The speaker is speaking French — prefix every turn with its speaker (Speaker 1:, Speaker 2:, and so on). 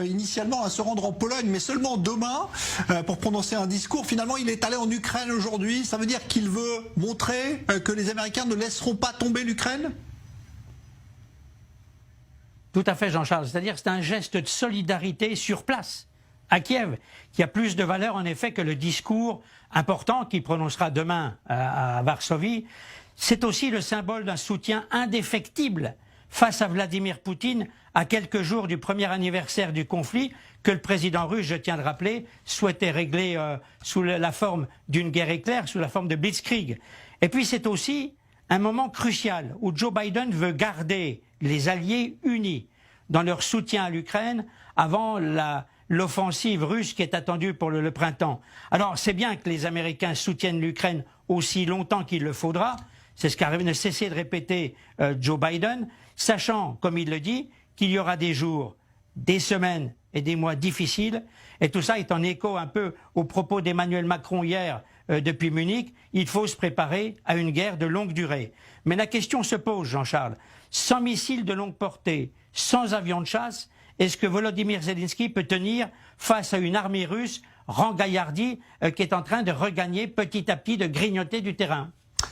Speaker 1: initialement à se rendre en Pologne, mais seulement demain pour prononcer un discours. Finalement, il est allé en Ukraine aujourd'hui. Ça veut dire qu'il veut montrer que les Américains ne laisseront pas tomber l'Ukraine?
Speaker 2: Tout à fait, Jean-Charles. C'est-à-dire que c'est un geste de solidarité sur place, à Kiev, qui a plus de valeur en effet que le discours important qu'il prononcera demain à Varsovie. C'est aussi le symbole d'un soutien indéfectible face à Vladimir Poutine, à quelques jours du premier anniversaire du conflit que le président russe, je tiens à le rappeler, souhaitait régler sous la forme d'une guerre éclair, sous la forme de blitzkrieg. Et puis c'est aussi un moment crucial où Joe Biden veut garder les alliés unis dans leur soutien à l'Ukraine avant l'offensive russe qui est attendue pour le printemps. Alors c'est bien que les Américains soutiennent l'Ukraine aussi longtemps qu'il le faudra, c'est ce qu'a ne cessé de répéter Joe Biden, sachant, comme il le dit, qu'il y aura des jours, des semaines et des mois difficiles. Et tout ça est en écho un peu aux propos d'Emmanuel Macron hier depuis Munich. Il faut se préparer à une guerre de longue durée. Mais la question se pose, Jean-Charles. Sans missiles de longue portée, sans avions de chasse, est-ce que Volodymyr Zelensky peut tenir face à une armée russe rengaillardie qui est en train de regagner petit à petit, de grignoter du terrain ?